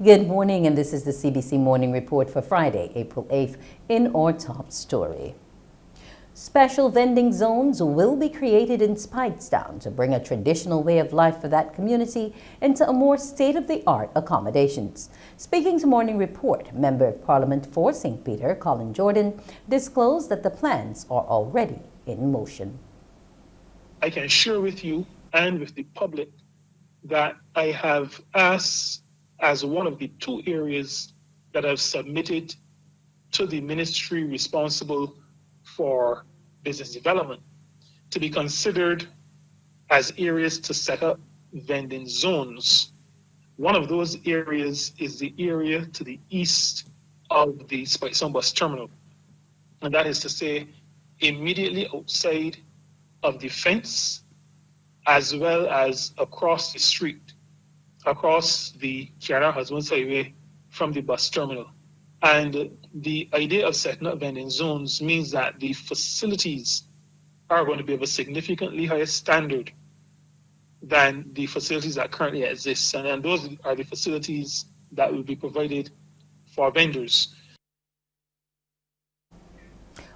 Good morning, and this is the CBC Morning Report for Friday, April 8th. In our top story, special vending zones will be created in Speightstown to bring a traditional way of life for that community into a more state-of-the-art accommodations. Speaking to Morning Report, Member of Parliament for St. Peter, Colin Jordan, disclosed that the plans are already in motion. I can share with you and with the public that I have asked as one of the two areas that I've submitted to the ministry responsible for business development to be considered as areas to set up vending zones. One of those areas is the area to the east of the Speightstown bus terminal. And that is to say, immediately outside of the fence, as well as across the street, across the Kiara Husbands Highway from the bus terminal. And the idea of setting up vending zones means that the facilities are going to be of a significantly higher standard than the facilities that currently exist. And those are the facilities that will be provided for vendors.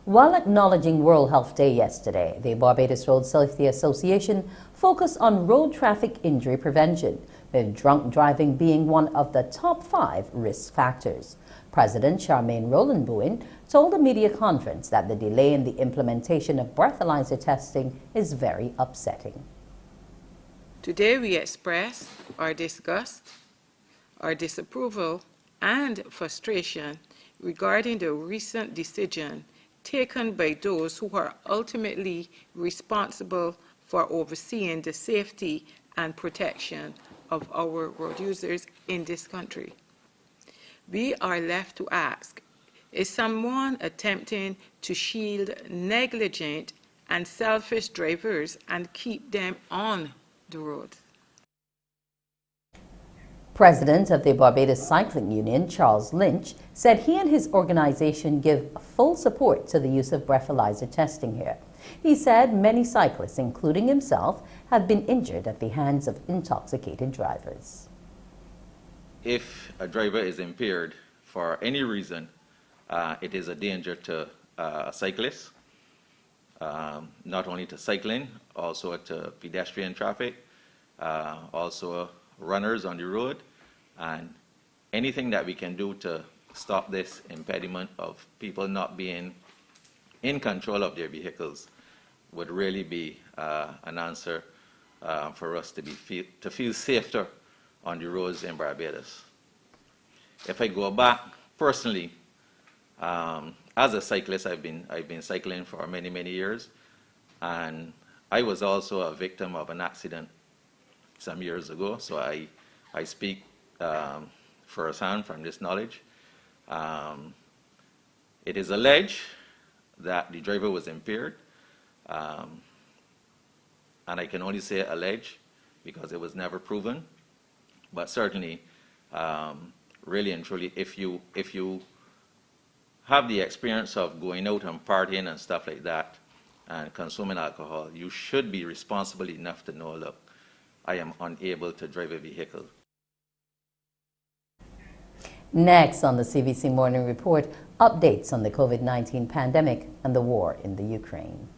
While acknowledging World Health Day yesterday, the Barbados Road Safety Association focused on road traffic injury prevention, with drunk driving being one of the top 5 risk factors. President Charmaine Roland-Bowen told a media conference that the delay in the implementation of breathalyzer testing is very upsetting. Today we express our disgust, our disapproval, and frustration regarding the recent decision taken by those who are ultimately responsible for overseeing the safety and protection of our road users in this country. We are left to ask, is someone attempting to shield negligent and selfish drivers and keep them on the road? President of the Barbados Cycling Union, Charles Lynch, said he and his organization give full support to the use of breathalyzer testing here. He said many cyclists, including himself, have been injured at the hands of intoxicated drivers. If a driver is impaired for any reason, it is a danger to a cyclist, not only to cycling, also to pedestrian traffic, also runners on the road, and anything that we can do to stop this impediment of people not being in control of their vehicles would really be an answer for us to feel safer on the roads in Barbados. If I go back personally, as a cyclist, I've been cycling for many years, and I was also a victim of an accident some years ago, so I speak firsthand from this knowledge. It is alleged that the driver was impaired, and I can only say alleged because it was never proven. But certainly, really and truly, if you have the experience of going out and partying and stuff like that and consuming alcohol, you should be responsible enough to know, look, I am unable to drive a vehicle. Next on the CBC Morning Report, updates on the COVID-19 pandemic and the war in the Ukraine.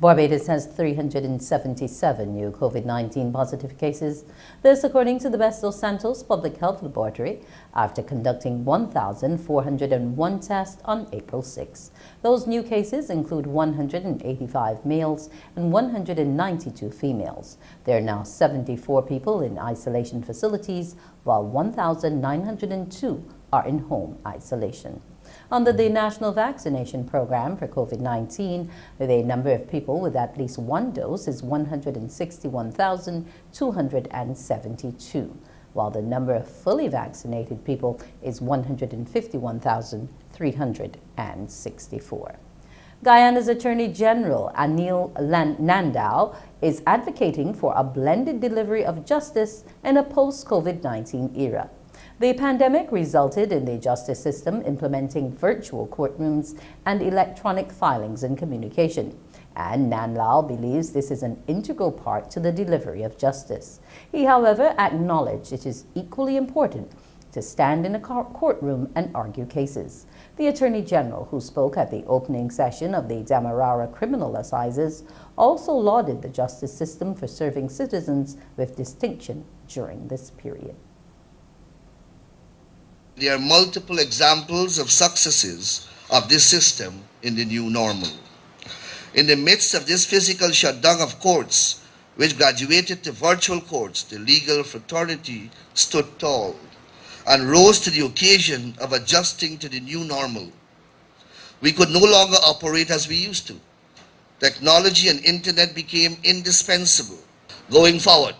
Barbados has 377 new COVID-19 positive cases. This according to the Best Dos Santos Public Health Laboratory after conducting 1,401 tests on April 6. Those new cases include 185 males and 192 females. There are now 74 people in isolation facilities, while 1,902 are in home isolation. Under the National Vaccination Program for COVID-19, the number of people with at least one dose is 161,272, while the number of fully vaccinated people is 151,364. Guyana's Attorney General Anil Nandao is advocating for a blended delivery of justice in a post-COVID-19 era. The pandemic resulted in the justice system implementing virtual courtrooms and electronic filings and communication. And Nandao believes this is an integral part to the delivery of justice. He, however, acknowledged it is equally important to stand in a courtroom and argue cases. The Attorney General, who spoke at the opening session of the Demerara Criminal Assizes, also lauded the justice system for serving citizens with distinction during this period. There are multiple examples of successes of this system in the new normal. In the midst of this physical shutdown of courts, which graduated to virtual courts, the legal fraternity stood tall and rose to the occasion of adjusting to the new normal. We could no longer operate as we used to. Technology and internet became indispensable going forward.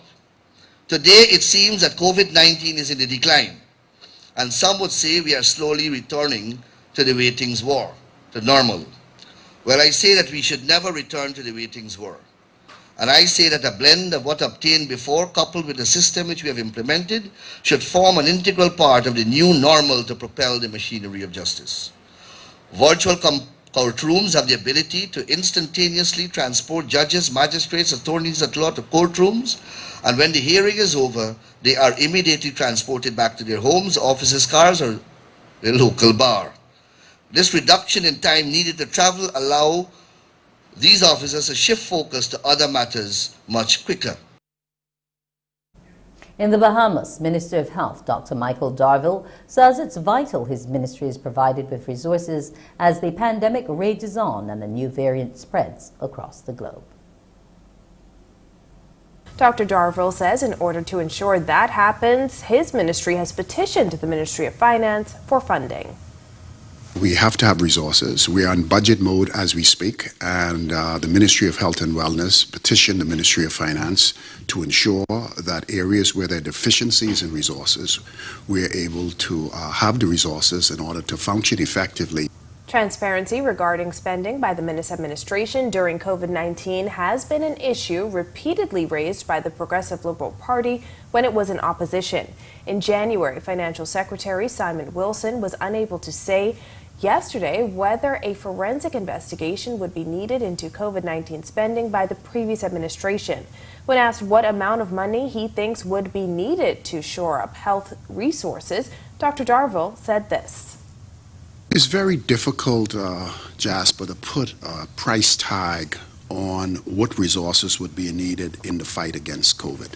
Today, it seems that COVID-19 is in a decline. And some would say we are slowly returning to the way things were, to normal. Well, I say that we should never return to the way things were. And I say that a blend of what obtained before, coupled with the system which we have implemented, should form an integral part of the new normal to propel the machinery of justice. Virtual courtrooms have the ability to instantaneously transport judges, magistrates, attorneys at law to courtrooms, and when the hearing is over, they are immediately transported back to their homes, offices, cars, or their local bar. This reduction in time needed to travel allow these officers to shift focus to other matters much quicker. In the Bahamas, Minister of Health Dr. Michael Darville says it's vital his ministry is provided with resources as the pandemic rages on and a new variant spreads across the globe. Dr. Darville says in order to ensure that happens, his ministry has petitioned the Ministry of Finance for funding. We have to have resources. We are in budget mode as we speak, and the Ministry of Health and Wellness petitioned the Ministry of Finance to ensure that areas where there are deficiencies in resources, we are able to have the resources in order to function effectively. Transparency regarding spending by the Minnis administration during COVID-19 has been an issue repeatedly raised by the Progressive Liberal Party when it was in opposition. In January, Financial Secretary Simon Wilson was unable to say yesterday whether a forensic investigation would be needed into COVID-19 spending by the previous administration. When asked what amount of money he thinks would be needed to shore up health resources, Dr. Darville said this. It's very difficult, Jasper, to put a price tag on what resources would be needed in the fight against COVID.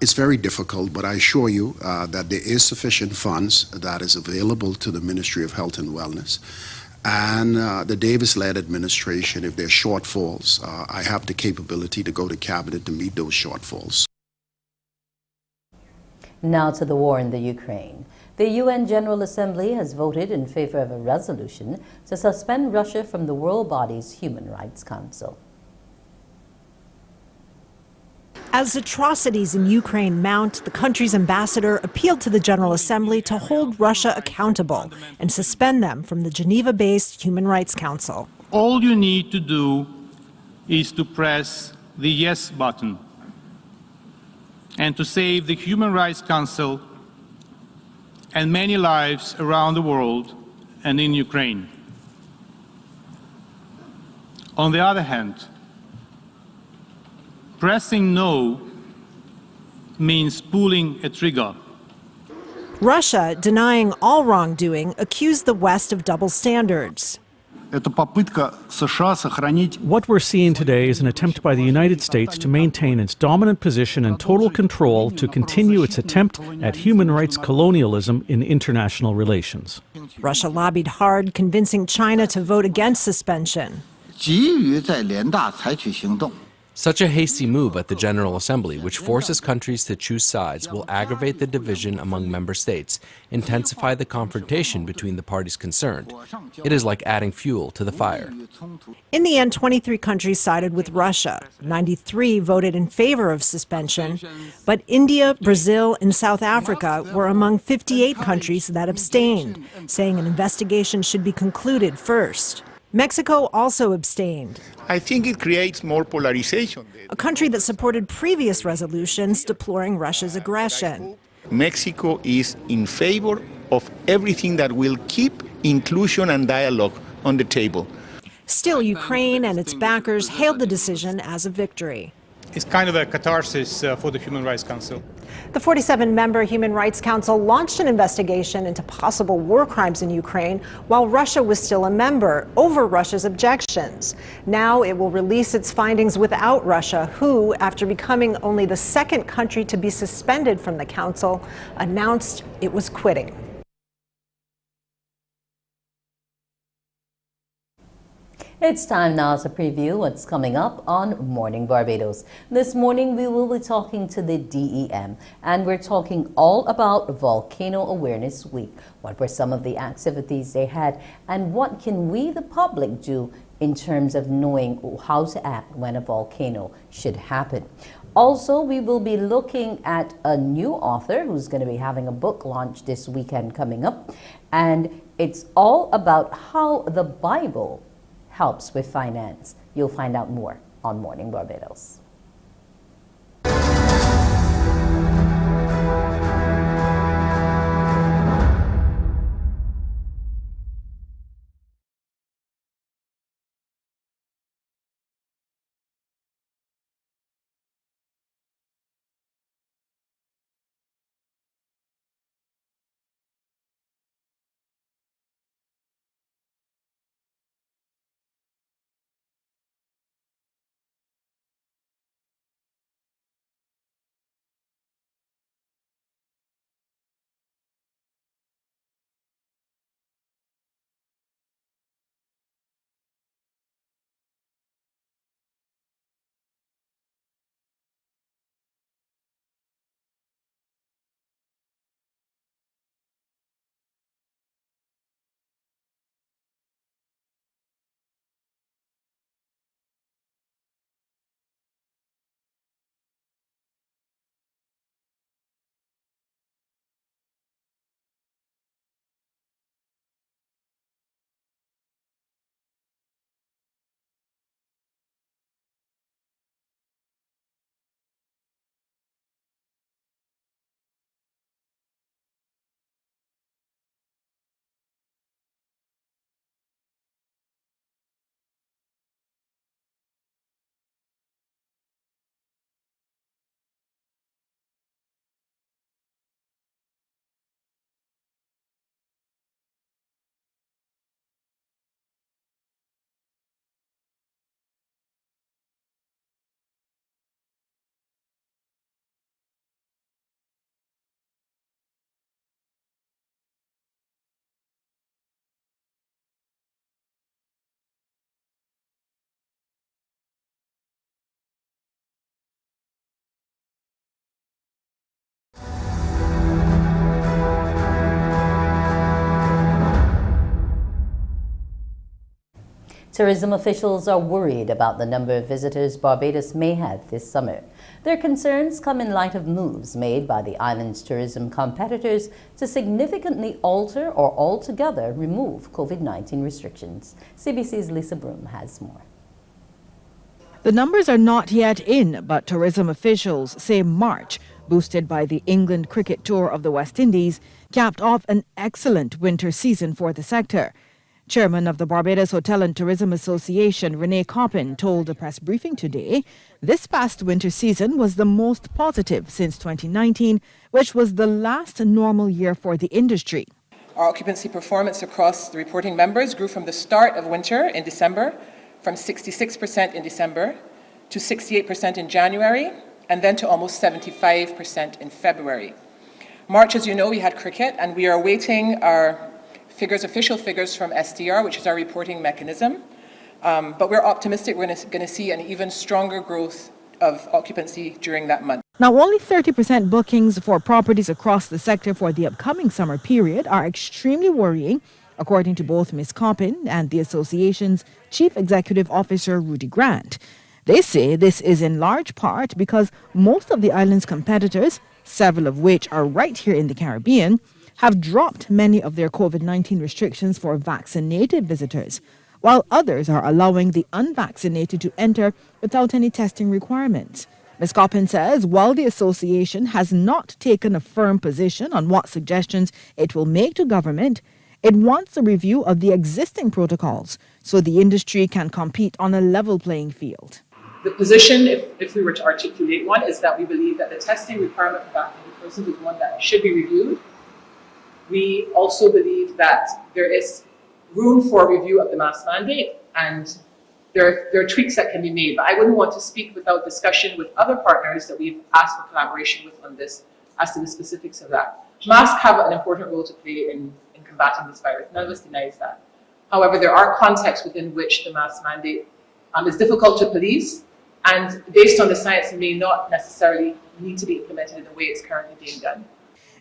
It's very difficult, but I assure you that there is sufficient funds that is available to the Ministry of Health and Wellness. And the Davis-led administration, if there are shortfalls, I have the capability to go to Cabinet to meet those shortfalls. Now to the war in the Ukraine. The UN General Assembly has voted in favor of a resolution to suspend Russia from the world body's Human Rights Council. As atrocities in Ukraine mount, the country's ambassador appealed to the General Assembly to hold Russia accountable and suspend them from the Geneva-based Human Rights Council. All you need to do is to press the yes button and to save the Human Rights Council and many lives around the world and in Ukraine. On the other hand, pressing no means pulling a trigger. Russia, denying all wrongdoing, accused the West of double standards. What we're seeing today is an attempt by the United States to maintain its dominant position and total control to continue its attempt at human rights colonialism in international relations. Russia lobbied hard, convincing China to vote against suspension. Such a hasty move at the General Assembly, which forces countries to choose sides, will aggravate the division among member states, intensify the confrontation between the parties concerned. It is like adding fuel to the fire. In the end, 23 countries sided with Russia. 93 voted in favor of suspension, but India, Brazil, and South Africa were among 58 countries that abstained, saying an investigation should be concluded first. Mexico also abstained. I think it creates more polarization. A country that supported previous resolutions deploring Russia's aggression. Mexico is in favor of everything that will keep inclusion and dialogue on the table. Still, Ukraine and its backers hailed the decision as a victory. It's kind of a catharsis for the Human Rights Council. The 47-member Human Rights Council launched an investigation into possible war crimes in Ukraine while Russia was still a member over Russia's objections. Now it will release its findings without Russia, who, after becoming only the second country to be suspended from the council, announced it was quitting. It's time now to preview what's coming up on Morning Barbados. This morning we will be talking to the DEM, and we're talking all about Volcano Awareness Week. What were some of the activities they had, and what can we, the public, do in terms of knowing how to act when a volcano should happen? Also, we will be looking at a new author who's going to be having a book launch this weekend coming up, and it's all about how the Bible helps with finance. You'll find out more on Morning Barbados. Tourism officials are worried about the number of visitors Barbados may have this summer. Their concerns come in light of moves made by the island's tourism competitors to significantly alter or altogether remove COVID-19 restrictions. CBC's Lisa Broom has more. The numbers are not yet in, but tourism officials say March, boosted by the England cricket tour of the West Indies, capped off an excellent winter season for the sector. Chairman of the Barbados Hotel and Tourism Association, Renee Coppin, told a press briefing today this past winter season was the most positive since 2019, which was the last normal year for the industry. Our occupancy performance across the reporting members grew from the start of winter in December, from 66% in December to 68% in January, and then to almost 75% in February. March, as you know, we had cricket, and we are awaiting our figures, official figures from SDR, which is our reporting mechanism. But we're optimistic we're going to see an even stronger growth of occupancy during that month. Now, only 30% bookings for properties across the sector for the upcoming summer period are extremely worrying, according to both Ms. Coppin and the association's Chief Executive Officer, Rudy Grant. They say this is in large part because most of the island's competitors, several of which are right here in the Caribbean, have dropped many of their COVID-19 restrictions for vaccinated visitors, while others are allowing the unvaccinated to enter without any testing requirements. Ms. Coppin says while the association has not taken a firm position on what suggestions it will make to government, it wants a review of the existing protocols so the industry can compete on a level playing field. The position, if we were to articulate one, is that we believe that the testing requirement for vaccinated persons is one that should be reviewed. We also believe that there is room for review of the mask mandate, and there are tweaks that can be made, but I wouldn't want to speak without discussion with other partners that we've asked for collaboration with on this as to the specifics of that. Masks have an important role to play in combating this virus. None of us denies that. However, there are contexts within which the mask mandate is difficult to police, and based on the science may not necessarily need to be implemented in the way it's currently being done.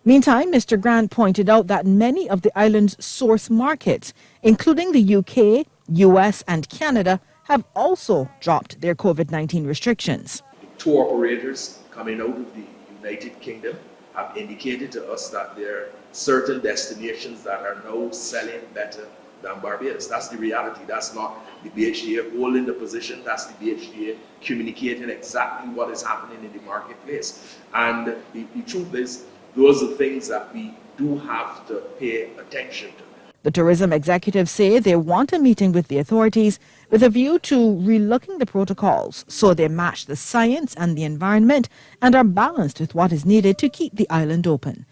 Meantime, Mr. Grant pointed out that many of the island's source markets, including the UK, US and Canada, have also dropped their COVID-19 restrictions. Tour operators coming out of the United Kingdom have indicated to us that there are certain destinations that are now selling better than Barbados. That's the reality. That's not the BHDA holding the position. That's the BHDA communicating exactly what is happening in the marketplace. And the truth is, those are things that we do have to pay attention to. The tourism executives say they want a meeting with the authorities with a view to relooking the protocols so they match the science and the environment and are balanced with what is needed to keep the island open.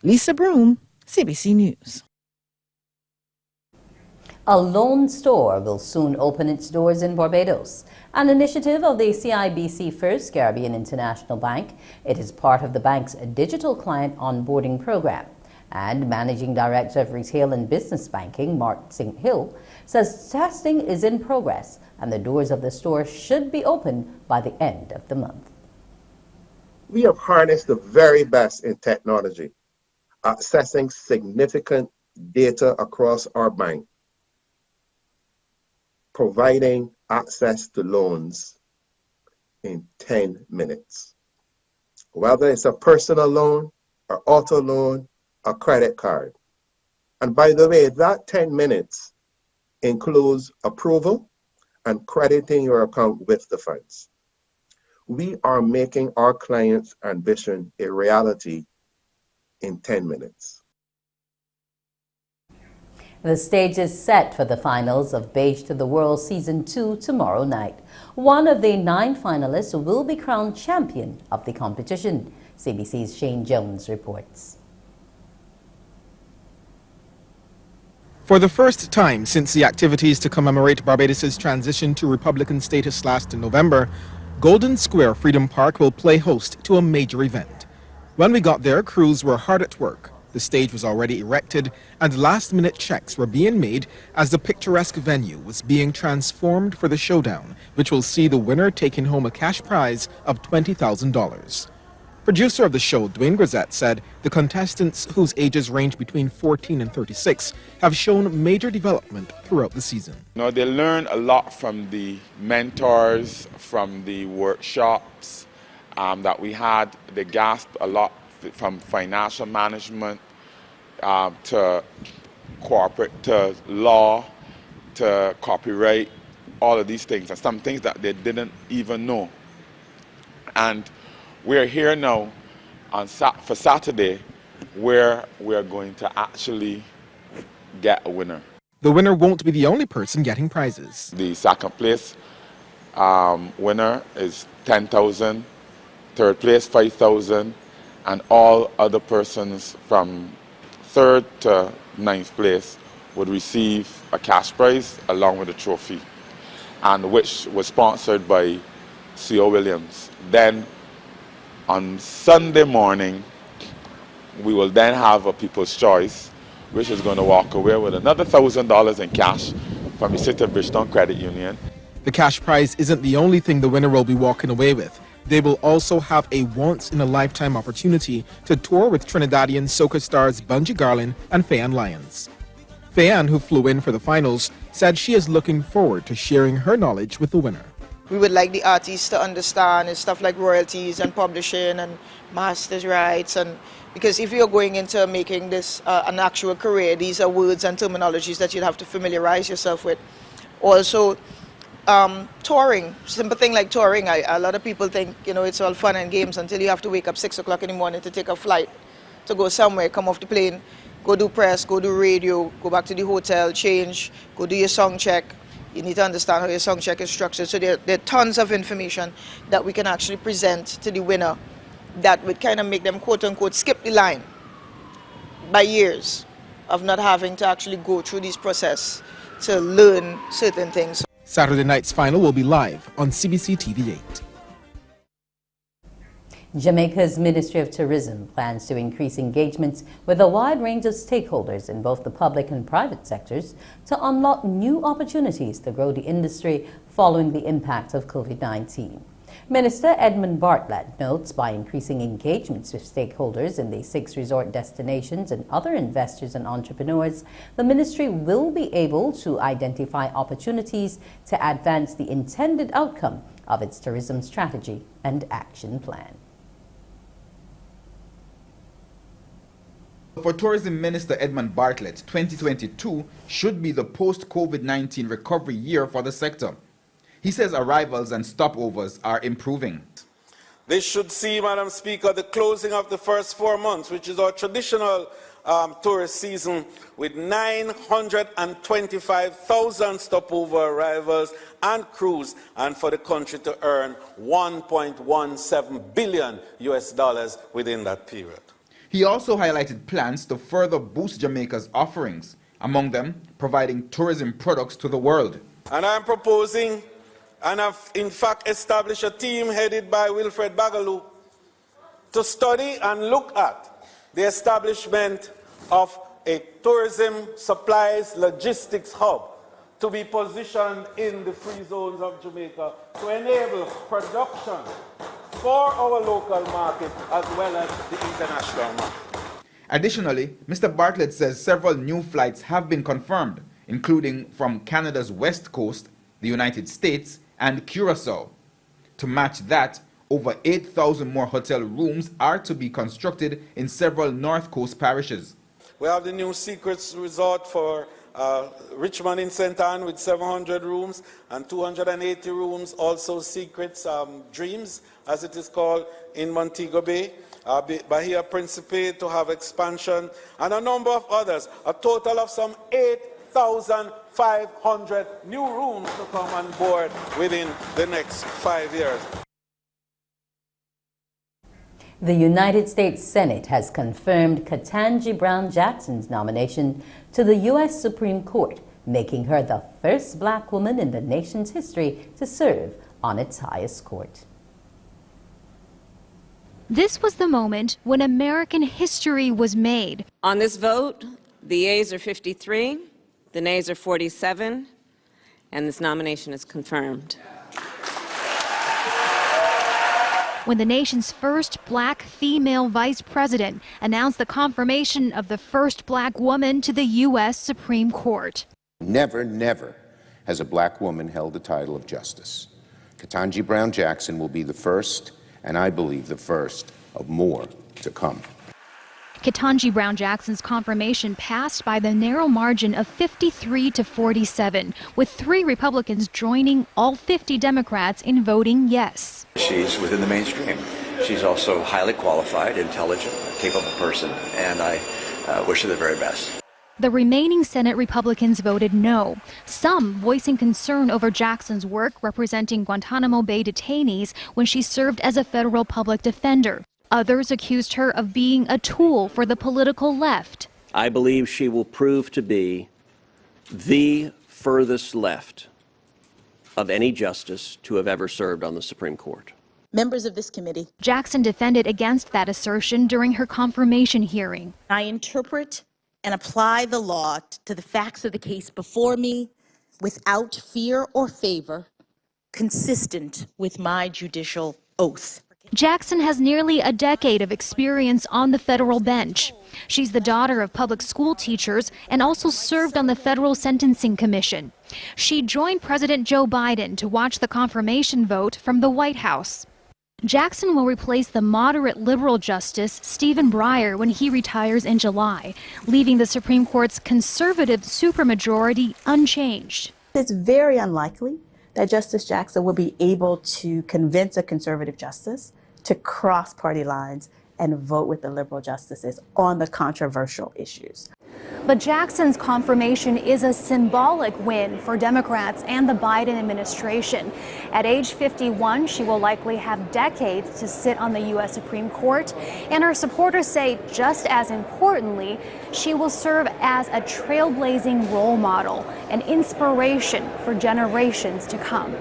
Lisa Broom, CBC News. A loan store will soon open its doors in Barbados, an initiative of the CIBC First Caribbean International Bank. It is part of the bank's digital client onboarding program. And Managing Director of Retail and Business Banking, Mark St. Hill, says testing is in progress and the doors of the store should be open by the end of the month. We have harnessed the very best in technology, accessing significant data across our bank, providing access to loans in 10 minutes. Whether it's a personal loan, or auto loan, a credit card. And by the way, that 10 minutes includes approval and crediting your account with the funds. We are making our clients' ambition a reality in 10 minutes. The stage is set for the finals of Beige to the World Season 2 tomorrow night. One of the 9 finalists will be crowned champion of the competition. CBC's Shane Jones reports. For the first time since the activities to commemorate Barbados' transition to Republican status last November, Golden Square Freedom Park will play host to a major event. When we got there, crews were hard at work. The stage was already erected and last-minute checks were being made as the picturesque venue was being transformed for the showdown, which will see the winner taking home a cash prize of $20,000. Producer of the show, Dwayne Grisette, said the contestants, whose ages range between 14 and 36, have shown major development throughout the season. They learn a lot from the mentors, from the workshops that we had. They gasped a lot from financial management to corporate, to law, to copyright, all of these things, and some things that they didn't even know. And we're here now for Saturday, where we're going to actually get a winner. The winner won't be the only person getting prizes. The second place winner is $10,000, third place $5,000, and all other persons from 3rd to ninth place would receive a cash prize along with a trophy, and which was sponsored by C.O. Williams. Then on Sunday morning, we will then have a People's Choice, which is going to walk away with another $1,000 in cash from the City of Bridgetown Credit Union. The cash prize isn't the only thing the winner will be walking away with. They will also have a once-in-a-lifetime opportunity to tour with Trinidadian soca stars Bunji Garlin and Faye Ann Lyons. Faye Ann, who flew in for the finals, said she is looking forward to sharing her knowledge with the winner. We would like the artists to understand stuff like royalties and publishing and master's rights, and because if you're going into making this an actual career, these are words and terminologies that you'd have to familiarize yourself with. Also, touring, simple thing like touring, a lot of people think, you know, it's all fun and games until you have to wake up 6 o'clock in the morning to take a flight, to go somewhere, come off the plane, go do press, go do radio, go back to the hotel, change, go do your song check. You need to understand how your song check is structured. So there are tons of information that we can actually present to the winner that would kind of make them, quote unquote, skip the line by years of not having to actually go through this process to learn certain things. Saturday night's final will be live on CBC TV 8. Jamaica's Ministry of Tourism plans to increase engagements with a wide range of stakeholders in both the public and private sectors to unlock new opportunities to grow the industry following the impact of COVID-19. Minister Edmund Bartlett notes by increasing engagements with stakeholders in the 6 resort destinations and other investors and entrepreneurs, the ministry will be able to identify opportunities to advance the intended outcome of its tourism strategy and action plan. For Tourism Minister Edmund Bartlett, 2022 should be the post-COVID-19 recovery year for the sector. He says arrivals and stopovers are improving. This should see, Madam Speaker, the closing of the first 4 months, which is our traditional tourist season, with 925,000 stopover arrivals and crews, and for the country to earn $1.17 billion within that period. He also highlighted plans to further boost Jamaica's offerings, among them providing tourism products to the world. And I'm proposing, and I've in fact established a team headed by Wilfred Bagaloo to study and look at the establishment of a tourism supplies logistics hub to be positioned in the free zones of Jamaica to enable production for our local market as well as the international market. Additionally, Mr. Bartlett says several new flights have been confirmed, including from Canada's west coast, the United States, and Curaçao. To match that, over 8,000 more hotel rooms are to be constructed in several North Coast parishes. We have the new Secrets Resort for Richmond in St. Anne with 700 rooms and 280 rooms, also Secrets Dreams, as it is called, in Montego Bay. Bahia Principe to have expansion, and a number of others, a total of some 8,500 new rooms to come on board within the next 5 years. The United States Senate has confirmed Ketanji Brown Jackson's nomination to the U.S. Supreme Court, making her the first black woman in the nation's history to serve on its highest court. This was the moment when American history was made. On this vote, the yeas are 53, the nays are 47, and this nomination is confirmed. When the nation's first black female vice president announced the confirmation of the first black woman to the U.S. Supreme Court. Never, never has a black woman held the title of justice. Ketanji Brown Jackson will be the first, and I believe the first of more to come. Ketanji Brown Jackson's confirmation passed by the narrow margin of 53 to 47, with 3 Republicans joining all 50 Democrats in voting yes. She's within the mainstream. She's also highly qualified, intelligent, capable person, and I wish her the very best. The remaining Senate Republicans voted no, some voicing concern over Jackson's work representing Guantanamo Bay detainees when she served as a federal public defender. Others accused her of being a tool for the political left. I believe she will prove to be the furthest left of any justice to have ever served on the Supreme Court. Members of this committee, Jackson defended against that assertion during her confirmation hearing. I interpret and apply the law to the facts of the case before me without fear or favor, consistent with my judicial oath. Jackson has nearly a decade of experience on the federal bench. She's the daughter of public school teachers and also served on the Federal Sentencing Commission. She joined President Joe Biden to watch the confirmation vote from the White House. Jackson will replace the moderate liberal Justice Stephen Breyer when he retires in July, leaving the Supreme Court's conservative supermajority unchanged. It's very unlikely that Justice Jackson will be able to convince a conservative justice to cross party lines and vote with the liberal justices on the controversial issues. But Jackson's confirmation is a symbolic win for Democrats and the Biden administration. At age 51, she will likely have decades to sit on the U.S. Supreme Court, and her supporters say, just as importantly, she will serve as a trailblazing role model, an inspiration for generations to come.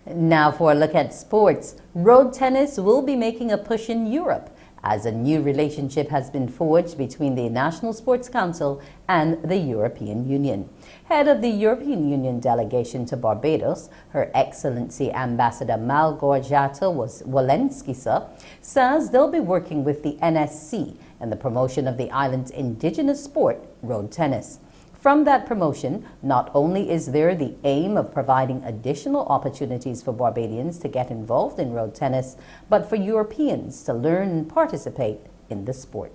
Now for a look at sports. Road tennis will be making a push in Europe as a new relationship has been forged between the National Sports Council and the European Union. Head of the European Union delegation to Barbados, Her Excellency Ambassador Malgorzata Wolenskisa, says they'll be working with the NSC in the promotion of the island's indigenous sport, road tennis. From that promotion, not only is there the aim of providing additional opportunities for Barbadians to get involved in road tennis, but for Europeans to learn and participate in the sport.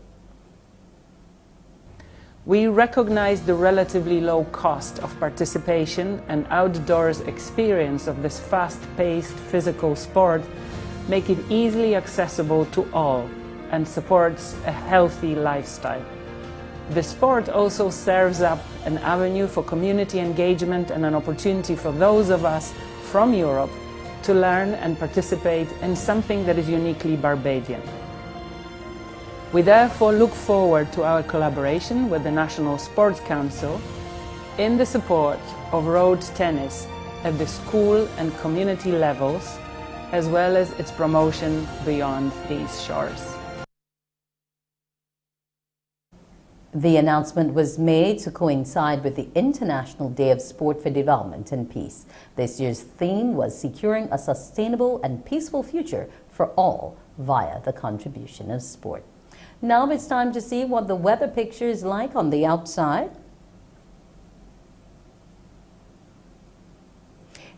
We recognize the relatively low cost of participation and outdoors experience of this fast-paced physical sport make it easily accessible to all and supports a healthy lifestyle. The sport also serves up an avenue for community engagement and an opportunity for those of us from Europe to learn and participate in something that is uniquely Barbadian. We therefore look forward to our collaboration with the National Sports Council in the support of road tennis at the school and community levels, as well as its promotion beyond these shores. The announcement was made to coincide with the International Day of Sport for Development and Peace. This year's theme was securing a sustainable and peaceful future for all via the contribution of sport. Now it's time to see what the weather picture is like on the outside.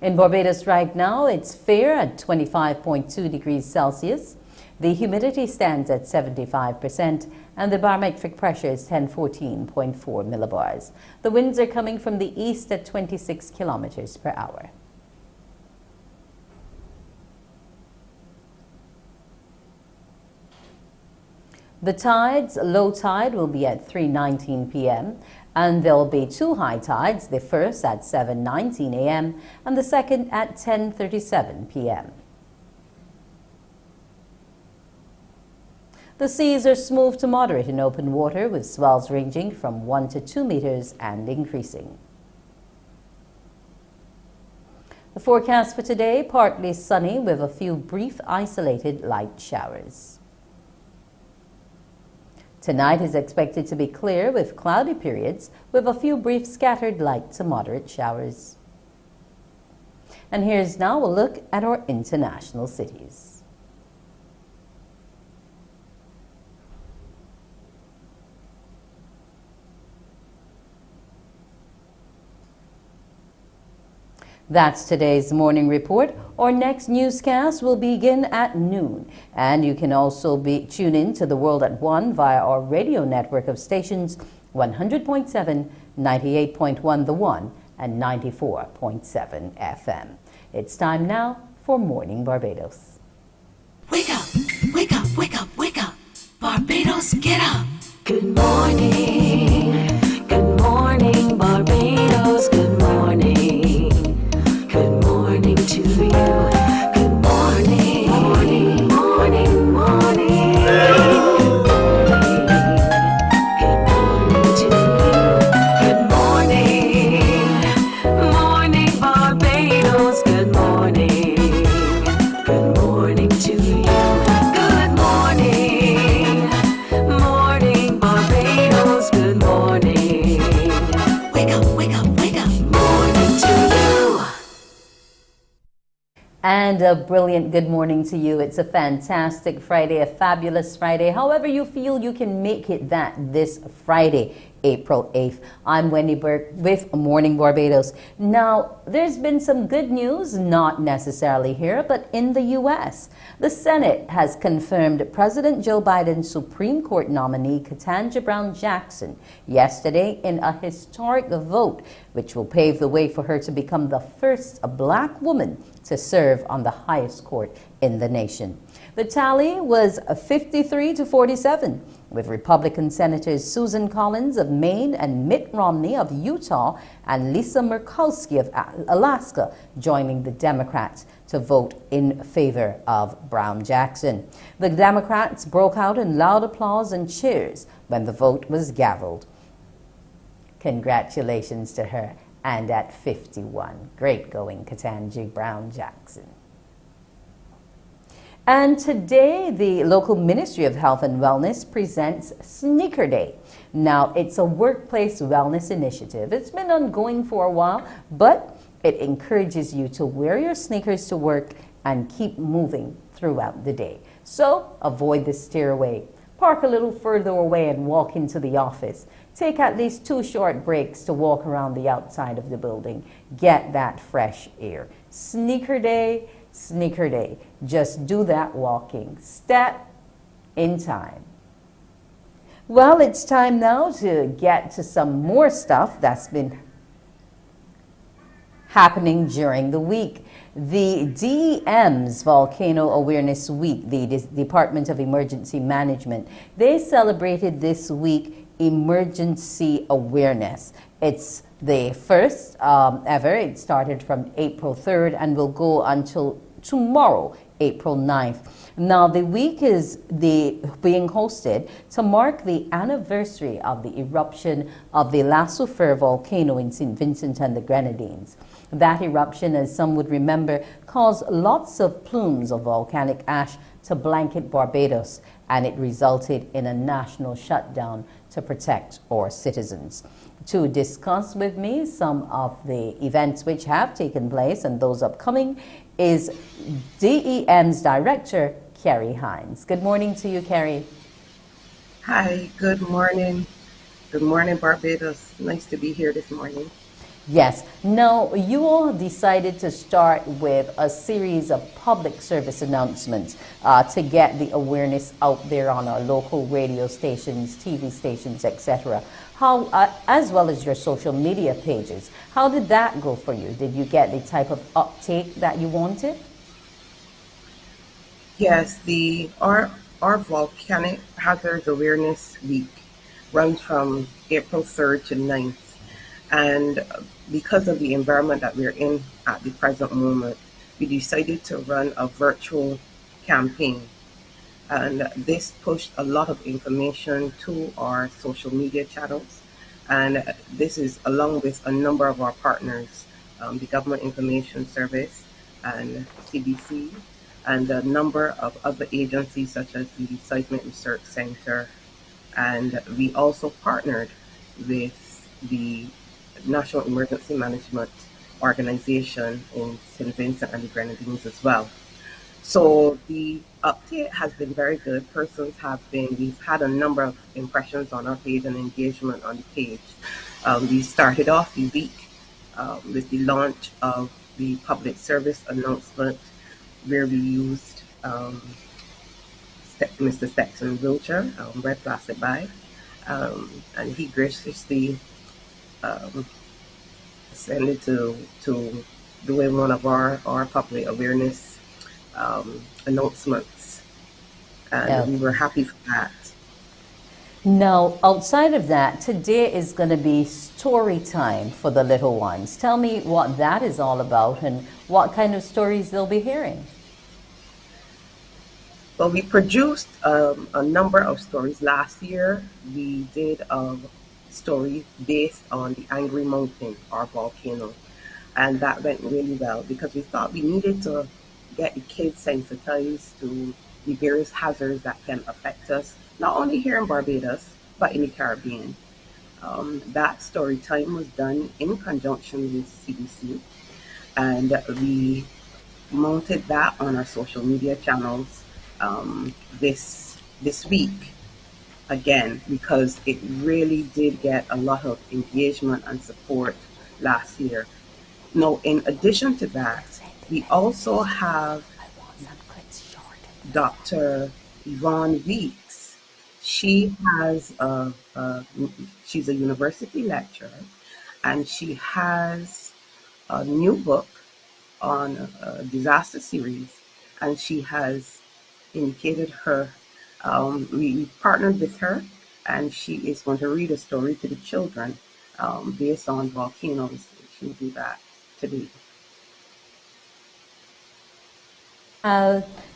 In Barbados right now, it's fair at 25.2 degrees Celsius. The humidity stands at 75%, and the barometric pressure is 1014.4 millibars. The winds are coming from the east at 26 kilometers per hour. The tides, low tide will be at 3:19 p.m. and there will be two high tides, the first at 7:19 a.m. and the second at 10:37 p.m. The seas are smooth to moderate in open water with swells ranging from 1 to 2 meters and increasing. The forecast for today, partly sunny with a few brief isolated light showers. Tonight is expected to be clear with cloudy periods with a few brief scattered light to moderate showers. And here's now a look at our international cities. That's today's morning report. Our next newscast will begin at noon. And you can also tune in to The World at 1 via our radio network of stations 100.7, 98.1 The One, and 94.7 FM. It's time now for Morning Barbados. Wake up, wake up, wake up, wake up. Barbados, get up. Good morning. Good morning, Barbados. Good morning. Good morning to you. Good morning, morning, morning, morning. Good morning. And a brilliant good morning to you. It's a fantastic Friday, a fabulous Friday. However you feel, you can make it that this Friday, April 8th. I'm Wendy Burke with Morning Barbados. Now, there's been some good news, not necessarily here, but in the U.S. The Senate has confirmed President Joe Biden's Supreme Court nominee, Ketanji Brown Jackson, yesterday in a historic vote, which will pave the way for her to become the first black woman to serve on the highest court in the nation. The tally was 53-47, with Republican Senators Susan Collins of Maine and Mitt Romney of Utah and Lisa Murkowski of Alaska joining the Democrats to vote in favor of Brown Jackson. The Democrats broke out in loud applause and cheers when the vote was gavelled. Congratulations to her. And at 51, great going, Ketanji Brown Jackson. And today, the local Ministry of Health and Wellness presents Sneaker Day. Now, it's a workplace wellness initiative. It's been ongoing for a while, but it encourages you to wear your sneakers to work and keep moving throughout the day. So, avoid the stairway. Park a little further away and walk into the office. Take at least 2 short breaks to walk around the outside of the building. Get that fresh air. Sneaker Day, Sneaker Day. Just do that walking. Step in time. Well, it's time now to get to some more stuff that's been happening during the week. The DEM's Volcano Awareness Week, the Department of Emergency Management, they celebrated this week emergency awareness. It's the first ever. It started from April 3rd and will go until tomorrow, April 9th. Now, the week is being hosted to mark the anniversary of the eruption of the La Soufrière volcano in St. Vincent and the Grenadines. That eruption, as some would remember, caused lots of plumes of volcanic ash to blanket Barbados, and it resulted in a national shutdown to protect our citizens. To discuss with me some of the events which have taken place and those upcoming is DEM's Director, Kerry Hines. Good morning to you, Kerry. Hi, good morning. Good morning, Barbados. Nice to be here this morning. Yes. Now, you all decided to start with a series of public service announcements to get the awareness out there on our local radio stations, TV stations, etc. How, as well as your social media pages. How did that go for you? Did you get the type of uptake that you wanted? Yes, our Volcanic Hazards Awareness Week runs from April 3rd to 9th. And because of the environment that we're in at the present moment, we decided to run a virtual campaign. And this pushed a lot of information to our social media channels. And this is along with a number of our partners, the Government Information Service and CBC, and a number of other agencies such as the Seismic Research Center. And we also partnered with the National Emergency Management Organization in St. Vincent and the Grenadines as well. So the update has been very good. We've had a number of impressions on our page and engagement on the page. We started off the week with the launch of the public service announcement where we used Mr. Stetson Wilcher, Red Plastic Bag, and he graciously send it to doing one of our public awareness announcements, and we were happy for that. Now, outside of that, today is going to be story time for the little ones. Tell me what that is all about and what kind of stories they'll be hearing. Well, we produced a number of stories. Last year, we did a story based on the Angry Mountain, our volcano. And that went really well because we thought we needed to get the kids sensitized to the various hazards that can affect us, not only here in Barbados, but in the Caribbean. That story time was done in conjunction with CBC, and we mounted that on our social media channels this week again, because it really did get a lot of engagement and support last year. Now, in addition to that, we also have Dr. Yvonne Weeks. She's a university lecturer, and she has a new book on a disaster series, and she has indicated we partnered with her, and she is going to read a story to the children based on volcanoes. She'll do that today.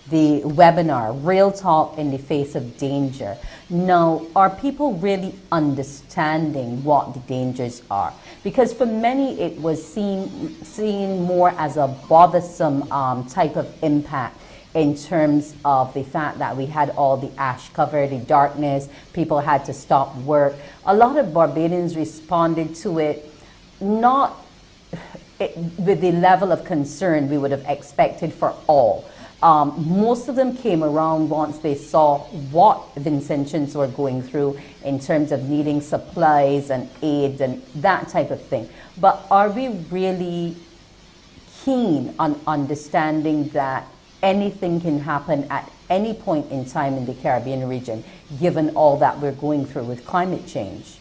The webinar, Real Talk in the Face of Danger. Now, are people really understanding what the dangers are? Because for many, it was seen more as a bothersome type of impact in terms of the fact that we had all the ash cover, the darkness, people had to stop work. A lot of Barbadians responded to it not with the level of concern we would have expected for all. Most of them came around once they saw what Vincentians were going through in terms of needing supplies and aid and that type of thing. But are we really keen on understanding that anything can happen at any point in time in the Caribbean region, given all that we're going through with climate change?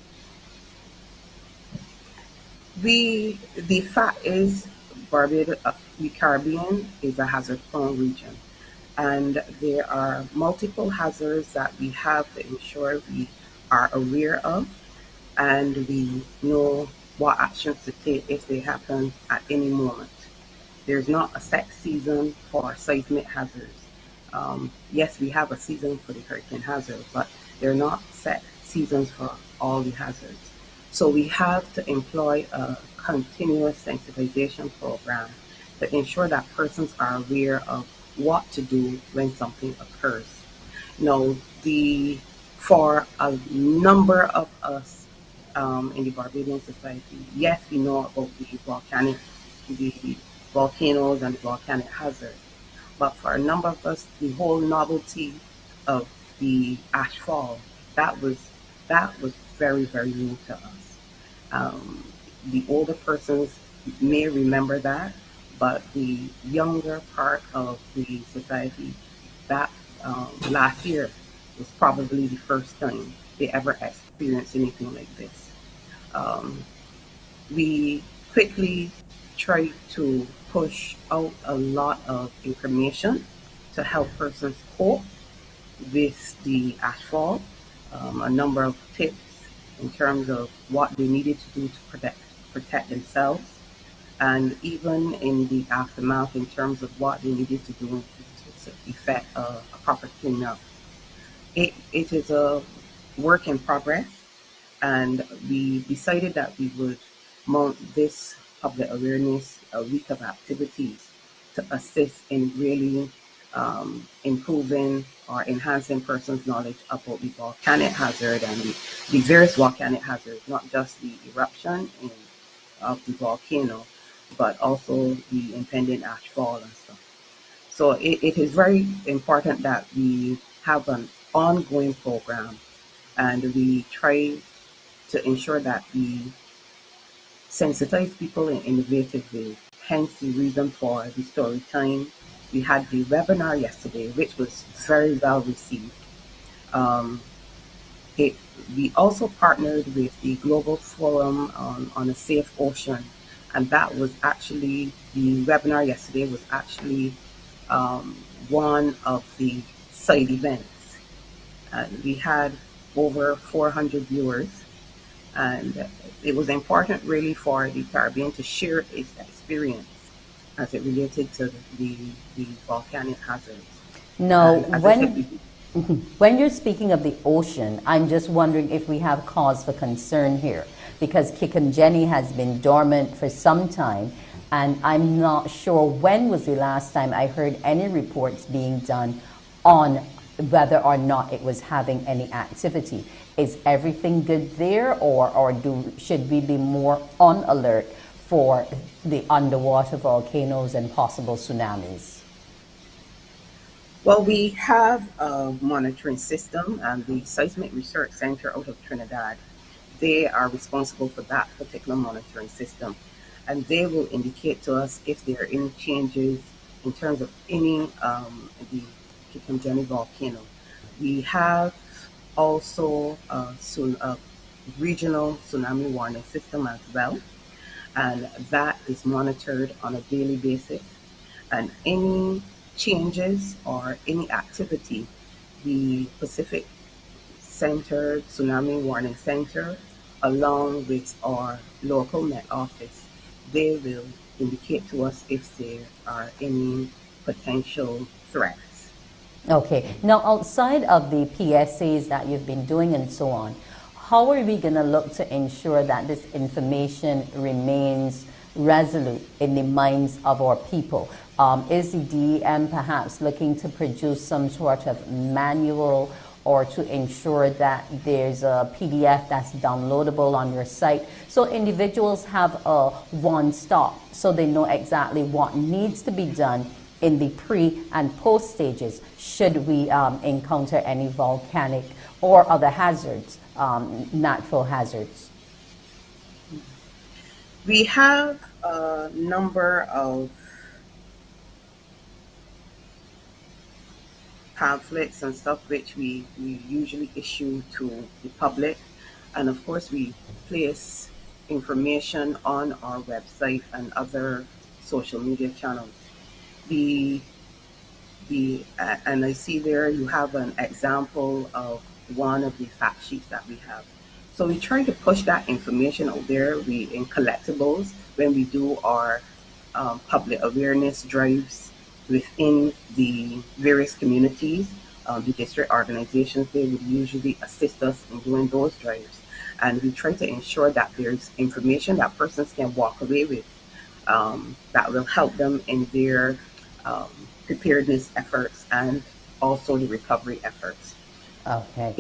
The fact is, Barbados, the Caribbean is a hazard-prone region, and there are multiple hazards that we have to ensure we are aware of, and we know what actions to take if they happen at any moment. There's not a set season for seismic hazards. Yes, we have a season for the hurricane hazard, but they're not set seasons for all the hazards. So we have to employ a continuous sensitization program to ensure that persons are aware of what to do when something occurs. Now, for a number of us in the Barbadian society, yes, we know about the volcanoes and volcanic hazard, but for a number of us, the whole novelty of the ash fall, that was very, very new to us. The older persons may remember that, but the younger part of the society, that last year was probably the first time they ever experienced anything like this. We quickly tried to push out a lot of information to help persons cope with the ashfall, a number of tips in terms of what they needed to do to protect themselves, and even in the aftermath in terms of what they needed to do to effect a proper cleanup. It is a work in progress, and we decided that we would mount this public awareness week of activities to assist in really improving or enhancing persons' knowledge about the volcanic hazard and the various volcanic hazards, not just the eruption of the volcano, but also the impending ashfall and stuff. So it is very important that we have an ongoing program, and we try to ensure that we sensitize people in innovative ways. Hence the reason for the story time. We had the webinar yesterday, which was very well received. We also partnered with the Global Forum on a Safe Ocean, and that was actually, the webinar yesterday was actually one of the side events. And we had over 400 viewers, and it was important really for the Caribbean to share its experience as it related to the volcanic hazards. No, when you're speaking of the ocean, I'm just wondering if we have cause for concern here, because Kikonjeni has been dormant for some time, and I'm not sure when was the last time I heard any reports being done on whether or not it was having any activity. Is everything good there, or should we be more on alert for the underwater volcanoes and possible tsunamis? Well, we have a monitoring system, and the Seismic Research Center out of Trinidad, they are responsible for that particular monitoring system. And they will indicate to us if there are any changes in terms of any the Kitamjani volcano. We have also a regional tsunami warning system as well, and that is monitored on a daily basis. And any changes or any activity, the Pacific Center Tsunami Warning Center, along with our local Met Office, they will indicate to us if there are any potential threats. Okay. Now, outside of the PSAs that you've been doing and so on, how are we going to look to ensure that this information remains resolute in the minds of our people? Is the DEM perhaps looking to produce some sort of manual or to ensure that there's a PDF that's downloadable on your site so individuals have a one-stop so they know exactly what needs to be done in the pre and post stages should we encounter any volcanic or other hazards, natural hazards? We have a number of pamphlets and stuff which we usually issue to the public, and of course we place information on our website and other social media channels. And I see there you have an example of one of the fact sheets that we have. So we try to push that information out there. In collectibles, when we do our public awareness drives within the various communities, the district organizations, they would usually assist us in doing those drives. And we try to ensure that there's information that persons can walk away with that will help them in their preparedness efforts and also the recovery efforts. Okay.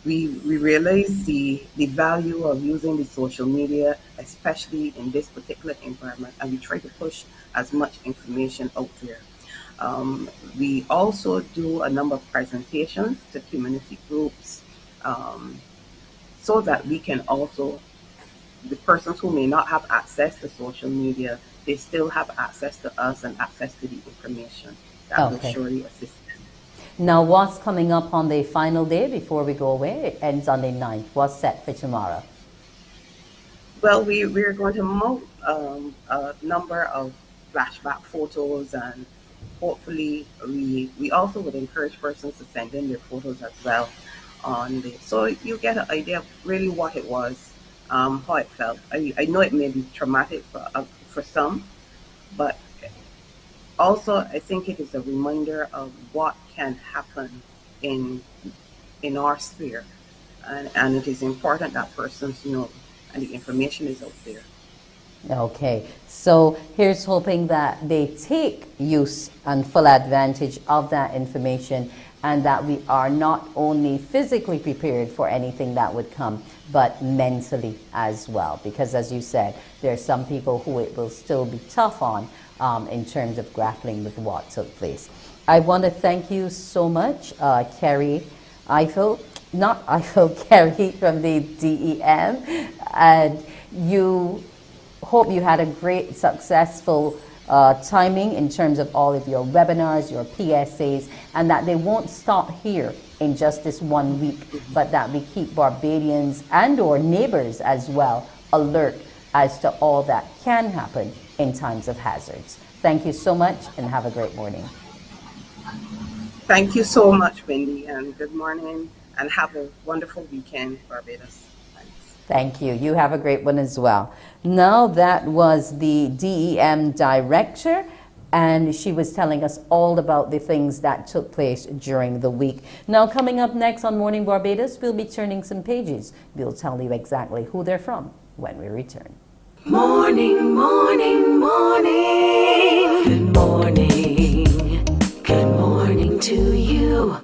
We realize the value of using the social media, especially in this particular environment, and we try to push as much information out there. We also do a number of presentations to community groups so that we can also, the persons who may not have access to social media, they still have access to us and access to the information that will surely assist them. Now, what's coming up on the final day before we go away? It ends on the 9th. What's set for tomorrow? Well, we're going to mount a number of flashback photos, and hopefully we also would encourage persons to send in their photos as well so you get an idea of really what it was, how it felt. I know it may be traumatic for some, but also I think it is a reminder of what can happen in our sphere, and it is important that persons know, and the information is out there. Okay, so here's hoping that they take use and full advantage of that information, and that we are not only physically prepared for anything that would come, but mentally as well. Because as you said, there are some people who it will still be tough on in terms of grappling with what took place. I want to thank you so much, Carrie Eiffel, not Eiffel, Carrie from the DEM, and you hope you had a great, successful timing in terms of all of your webinars, your PSAs, and that they won't stop here in just this 1 week, but that we keep Barbadians and or neighbors as well alert as to all that can happen in times of hazards. Thank you so much and have a great morning. Thank you so much, Wendy, and good morning, and have a wonderful weekend, Barbados. Thank you. You have a great one as well. Now, that was the DEM director, and she was telling us all about the things that took place during the week. Now, coming up next on Morning Barbados, we'll be turning some pages. We'll tell you exactly who they're from when we return. Morning, morning, morning. Good morning. Good morning to you.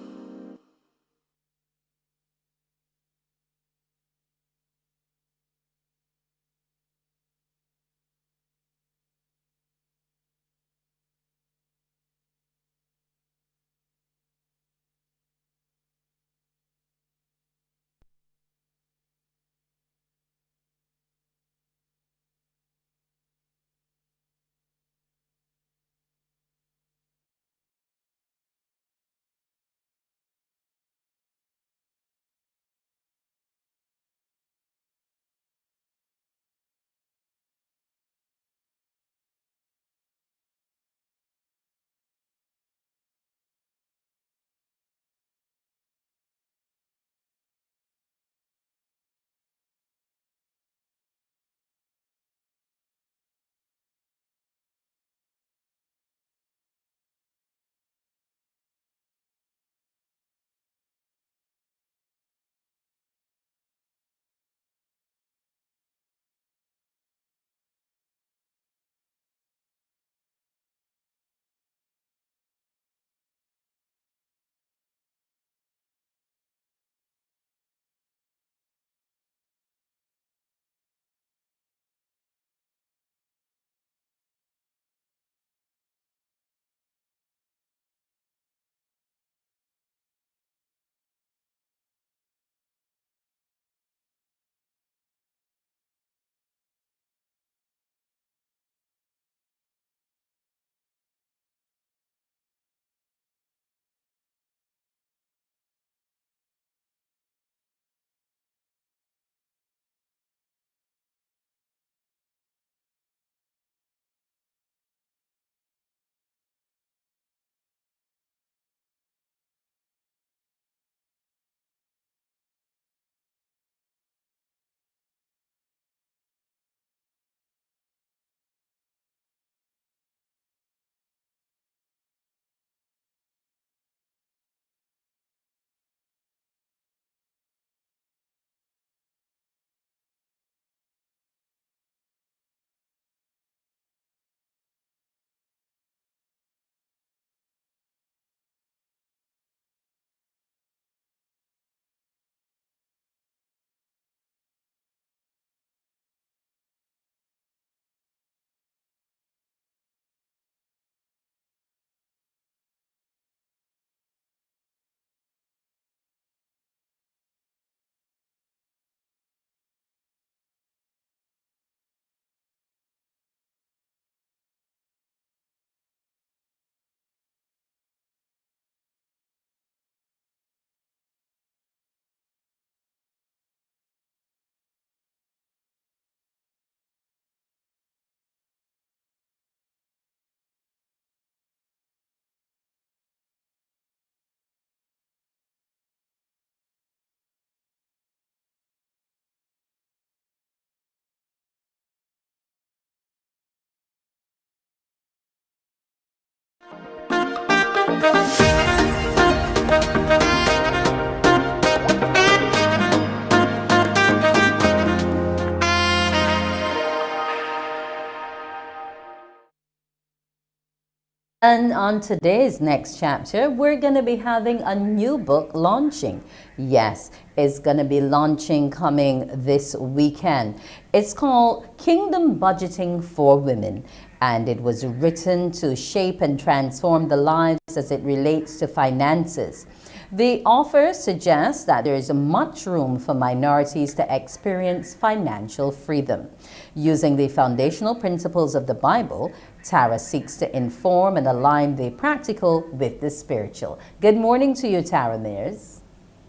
And on today's next chapter, we're going to be having a new book launching. Yes, it's going to be launching coming this weekend. It's called Kingdom Budgeting for Women, and it was written to shape and transform the lives as it relates to finances. The author suggests that there is much room for minorities to experience financial freedom. Using the foundational principles of the Bible, Tara seeks to inform and align the practical with the spiritual. Good morning to you, Tara Mears.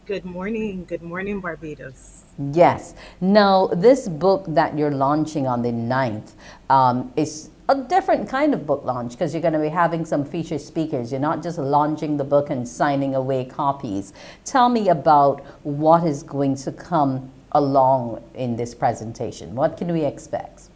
Good morning. Good morning, Barbados. Yes. Now, this book that you're launching on the 9th is a different kind of book launch because you're going to be having some featured speakers. You're not just launching the book and signing away copies. Tell me about what is going to come along in this presentation. What can we expect?